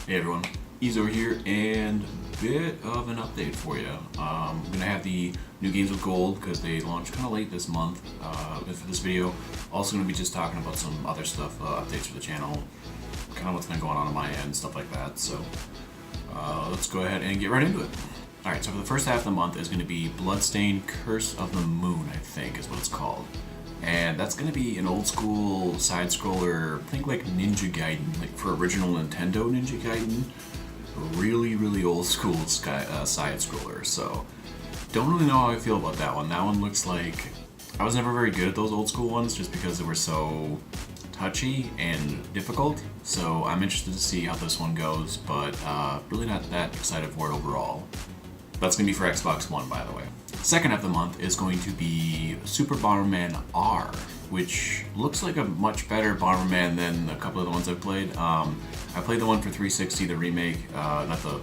Hey everyone, Eezore here, and a bit of an update for you. I'm going to have the new games with gold because they launched kind of late this month for this video. Also going to be just talking about some other stuff, updates for the channel, kind of what's been going on my end, stuff like that. So let's go ahead and get right into it. Alright, so for the first half of the month is going to be Bloodstained Curse of the Moon, I think is what it's called. And that's going to be an old school side scroller, think like Ninja Gaiden, like for original Nintendo Ninja Gaiden. Really old school side scroller. So don't really know how I feel about that one. That one looks like, I was never very good at those old school ones just because they were so touchy and difficult. So I'm interested to see how this one goes, but really not that excited for it overall. That's going to be for Xbox One, by the way. Second half of the month is going to be Super Bomberman R, which looks like a much better Bomberman than a couple of the ones I've played. I played the one for 360, the remake, not the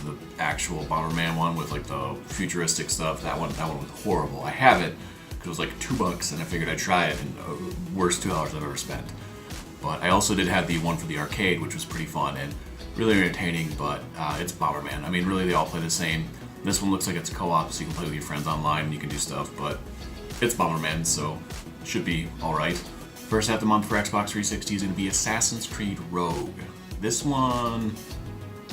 the actual Bomberman one with like the futuristic stuff. That one was horrible. I have it because it was like $2, and I figured I'd try it, and worst $2 I've ever spent. But I also did have the one for the arcade, which was pretty fun and really entertaining. But it's Bomberman. I mean, really, they all play the same. This one looks like it's co-op, so you can play with your friends online and you can do stuff, but it's Bomberman, so it should be alright. First half of the month for Xbox 360 is going to be Assassin's Creed Rogue. This one,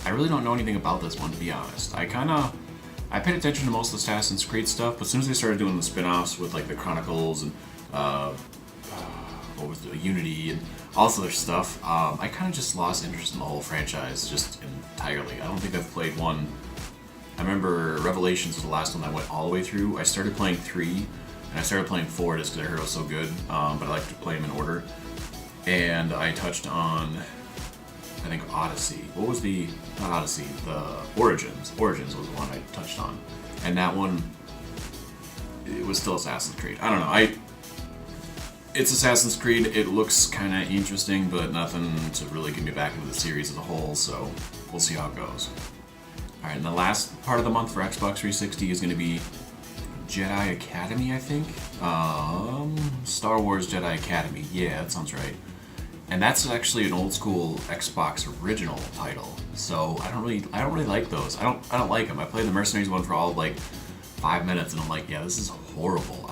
I really don't know anything about this one, to be honest. I paid attention to most of the Assassin's Creed stuff, but as soon as they started doing the spin-offs with like the Chronicles and what was it, Unity and all this other stuff, I kind of just lost interest in the whole franchise just entirely. I don't think I've played one. I remember Revelations was the last one I went all the way through. I started playing 3, and I started playing 4 just because I heard it was so good, but I like to play them in order. And I touched on, I think, Odyssey. What was the, not Odyssey, the Origins. Origins was the one I touched on. And that one, it was still Assassin's Creed. I don't know, it's Assassin's Creed. It looks kind of interesting, but nothing to really get me back into the series as a whole, so we'll see how it goes. Alright, and the last part of the month for Xbox 360 is going to be Jedi Academy, I think? Star Wars Jedi Academy. Yeah, that sounds right. And that's actually an old school Xbox original title. So I don't really like those. I don't like them. I played the Mercenaries one for all of like 5 minutes, and I'm like, yeah, this is horrible.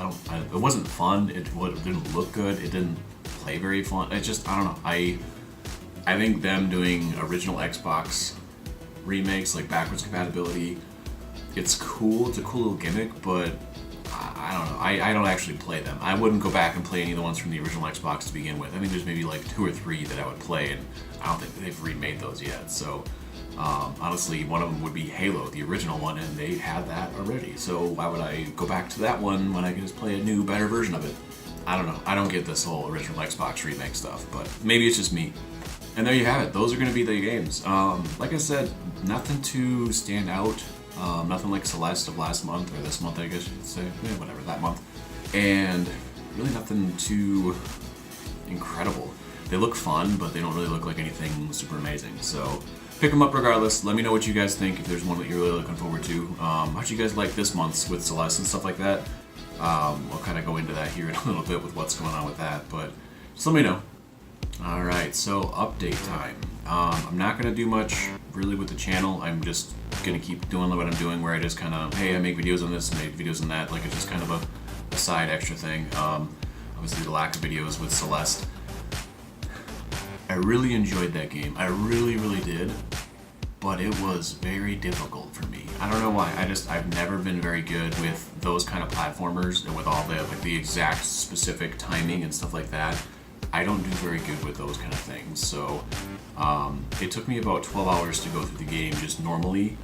It wasn't fun. It didn't look good. It didn't play very fun. It just, I don't know. I think them doing original Xbox remakes, like backwards compatibility, it's cool. It's a cool little gimmick, but I don't know. I don't actually play them. I wouldn't go back and play any of the ones from the original Xbox to begin with. I think there's maybe like 2 or 3 that I would play, and I don't think they've remade those yet. So honestly, one of them would be Halo, the original one, and they had that already. So why would I go back to that one when I can just play a new, better version of it? I don't know. I don't get this whole original Xbox remake stuff, but maybe it's just me. And there you have it. Those are going to be the games. Like I said, nothing to stand out. Nothing like Celeste of last month, or this month, I guess you could say. Yeah, whatever, that month. And really nothing too incredible. They look fun, but they don't really look like anything super amazing. So pick them up regardless. Let me know what you guys think, if there's one that you're really looking forward to. How'd you guys like this month's with Celeste and stuff like that? We'll kind of go into that here in a little bit with what's going on with that, but just let me know. Alright, so update time. I'm not going to do much really with the channel. I'm just going to keep doing what I'm doing, where I just kind of, hey, I make videos on this and make videos on that. Like, it's just kind of a side extra thing. Obviously, the lack of videos with Celeste. I really enjoyed that game. I really did. But it was very difficult for me. I don't know why. I've never been very good with those kind of platformers and with all the, like, the exact specific timing and stuff like that. I don't do very good with those kind of things, so it took me about 12 hours to go through the game just normally,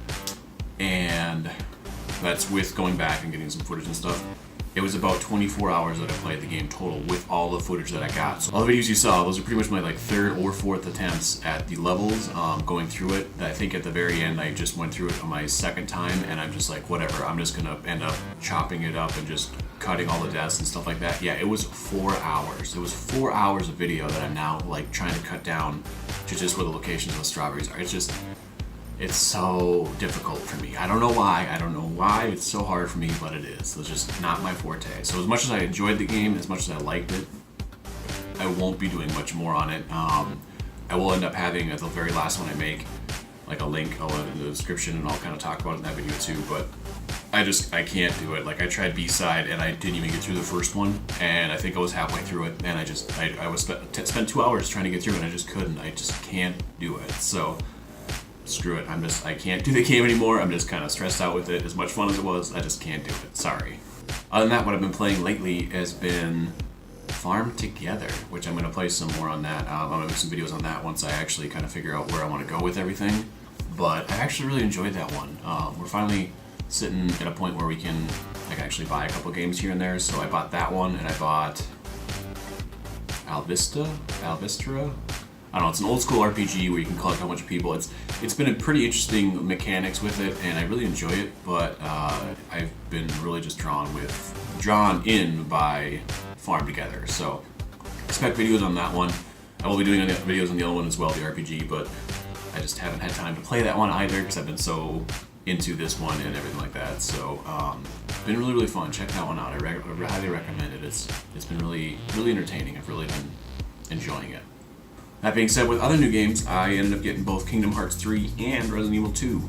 and that's with going back and getting some footage and stuff. It was about 24 hours that I played the game total with all the footage that I got. So all the videos you saw, those are pretty much my like 3rd or 4th attempts at the levels, going through it. I think at the very end I just went through it on my 2nd time, and I'm just like, whatever, I'm just gonna end up chopping it up and just cutting all the deaths and stuff like that. Yeah, it was 4 hours. It was 4 hours of video that I'm now like trying to cut down to just where the locations of the strawberries are. It's so difficult for me. I don't know why. I don't know why it's so hard for me, but it is. It's just not my forte. So as much as I enjoyed the game, as much as I liked it, I won't be doing much more on it. I will end up having at the very last one I make, like a link in the description, and I'll kind of talk about it in that video too. But I can't do it. Like, I tried B-side and I didn't even get through the first one, and I think I was halfway through it, and I spent 2 hours trying to get through it, and I just couldn't. I just can't do it. So screw it. I can't do the game anymore. I'm just kind of stressed out with it. As much fun as it was, I just can't do it. Sorry. Other than that, what I've been playing lately has been Farm Together, which I'm going to play some more on that. I'm going to make some videos on that once I actually kind of figure out where I want to go with everything. But I actually really enjoyed that one. We're finally sitting at a point where I can actually buy a couple games here and there. So I bought that one, and I bought Alvistra. I don't know, it's an old school RPG where you can collect a bunch of people. It's been a pretty interesting mechanics with it, and I really enjoy it, but I've been really just drawn in by Farm Together. So expect videos on that one. I will be doing videos on the other one as well, the RPG, but I just haven't had time to play that one either because I've been so into this one and everything like that. So been really, really fun. Check that one out. I highly recommend it. It's been really, really entertaining. I've really been enjoying it. That being said, with other new games, I ended up getting both Kingdom Hearts 3 and Resident Evil 2.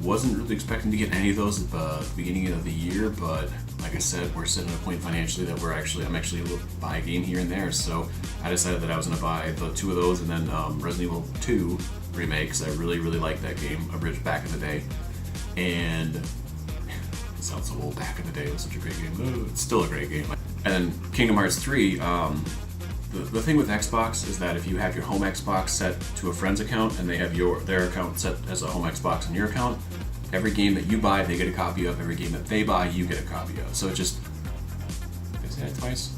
Wasn't really expecting to get any of those at the beginning of the year, but like I said, we're sitting at a point financially that I'm actually able to buy a game here and there. So I decided that I was going to buy the 2 of those, and then Resident Evil 2 remake, because I really, really liked that game back in the day. And it sounds so old. Back in the day, it was such a great game. Oh, it's still a great game. And then Kingdom Hearts 3. The thing with Xbox is that if you have your home Xbox set to a friend's account and they have their account set as a home Xbox in your account, every game that you buy, they get a copy of. Every game that they buy, you get a copy of. So it just... Did I say that twice?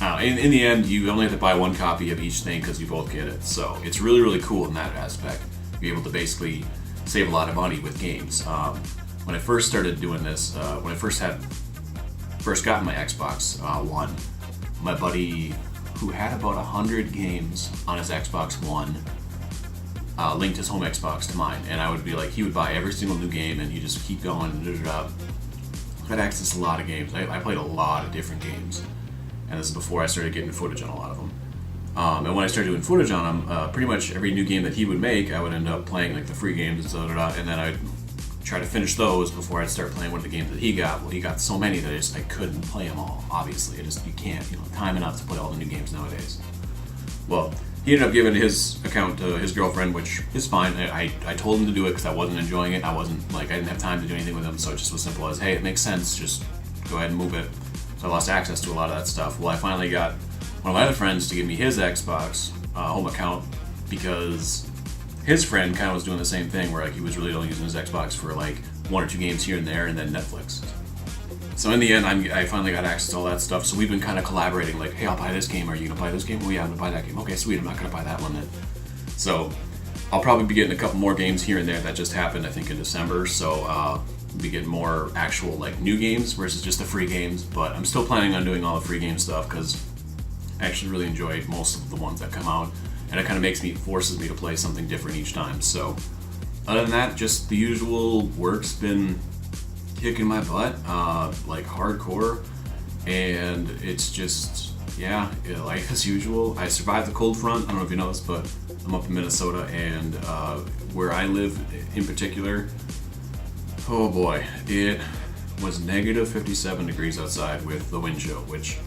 In the end, you only have to buy one copy of each thing because you both get it. So it's really, really cool in that aspect. Be able to basically save a lot of money with games. When I first started doing this, when I first got my Xbox One, my buddy, who had about 100 games on his Xbox One, linked his home Xbox to mine, and I would be like, he would buy every single new game, and you just keep going. I had access to a lot of games. I played a lot of different games, and this is before I started getting footage on a lot of them. And when I started doing footage on them, pretty much every new game that he would make, I would end up playing like the free games, and then I'd try to finish those before I'd start playing one of the games that he got. Well, he got so many that I couldn't play them all. Obviously, you can't, time enough to play all the new games nowadays. Well, he ended up giving his account to his girlfriend, which is fine. I told him to do it because I wasn't enjoying it. I didn't have time to do anything with him, so it just was simple as, hey, it makes sense, just go ahead and move it. So I lost access to a lot of that stuff. Well, I finally got one of my other friends to give me his Xbox home account because his friend kind of was doing the same thing, where he was really only using his Xbox for 1 or 2 games here and there, and then Netflix. So in the end, I finally got access to all that stuff. So we've been kind of collaborating, like, hey, I'll buy this game. Are you gonna buy this game? Oh yeah, I'm gonna buy that game. Okay, sweet. I'm not gonna buy that one then. So I'll probably be getting a couple more games here and there. That just happened, I think, in December. So we'll be getting more actual new games versus just the free games. But I'm still planning on doing all the free game stuff because I actually really enjoy most of the ones that come out. And it kind of forces me to play something different each time. So other than that, just the usual work's been kicking my butt, hardcore, and it's just, life as usual. I survived the cold front. I don't know if you know this, but I'm up in Minnesota, and where I live in particular, oh boy, it was negative 57 degrees outside with the wind chill, which,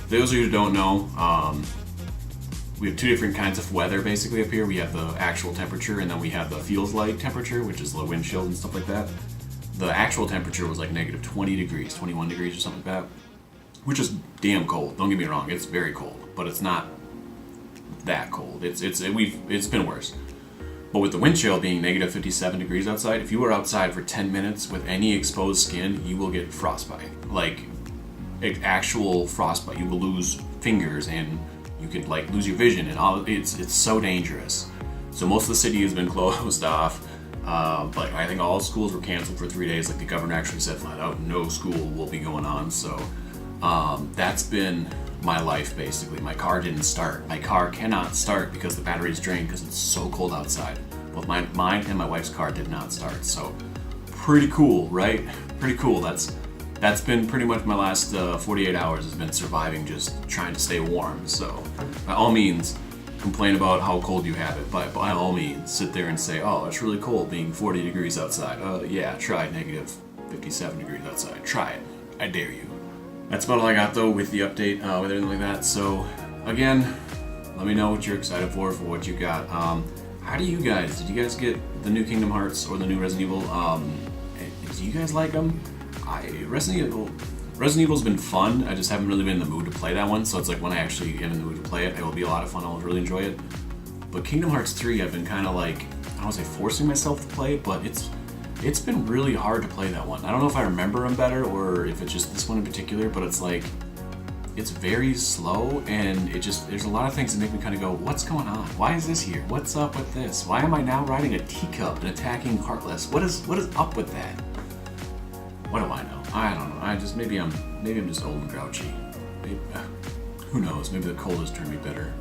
those of you who don't know, we have 2 different kinds of weather basically up here. We have the actual temperature, and then we have the feels like temperature, which is the wind chill and stuff like that. The actual temperature was negative 20 degrees, 21 degrees or something like that, which is damn cold. Don't get me wrong, it's very cold, but it's not that cold. It's been worse. But with the wind chill being negative 57 degrees outside, if you are outside for 10 minutes with any exposed skin, you will get frostbite. Actual frostbite. You will lose fingers, and you could lose your vision, and all. It's so dangerous. So most of the city has been closed off. I think all schools were canceled for 3 days. The governor actually said flat out, no school will be going on. So that's been my life basically. My car didn't start. My car cannot start because the battery's drained because it's so cold outside. Both mine and my wife's car did not start. So pretty cool, right? Pretty cool. That's been pretty much my last 48 hours has been surviving, just trying to stay warm. So by all means, complain about how cold you have it, but by all means, sit there and say, oh, it's really cold being 40 degrees outside. Yeah, try negative 57 degrees outside. Try it. I dare you. That's about all I got though with the update, with everything like that. So again, let me know what you're excited for what you got. How do you guys, did you guys get the new Kingdom Hearts or the new Resident Evil? Do you guys like them? Resident Evil's been fun. I just haven't really been in the mood to play that one. So it's like when I actually am in the mood to play it, it will be a lot of fun. I'll really enjoy it. But Kingdom Hearts 3, I've been kind of like, I don't want to say forcing myself to play it, but it's been really hard to play that one. I don't know if I remember them better or if it's just this one in particular, but it's like, it's very slow and there's a lot of things that make me kind of go, what's going on? Why is this here? What's up with this? Why am I now riding a teacup and attacking Heartless? What is up with that? What do I know? I don't know. Maybe I'm just old and grouchy. Maybe, who knows? Maybe the cold has turned me better.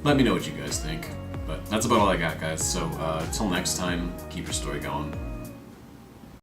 Let me know what you guys think. But that's about all I got, guys. So until next time, keep your story going.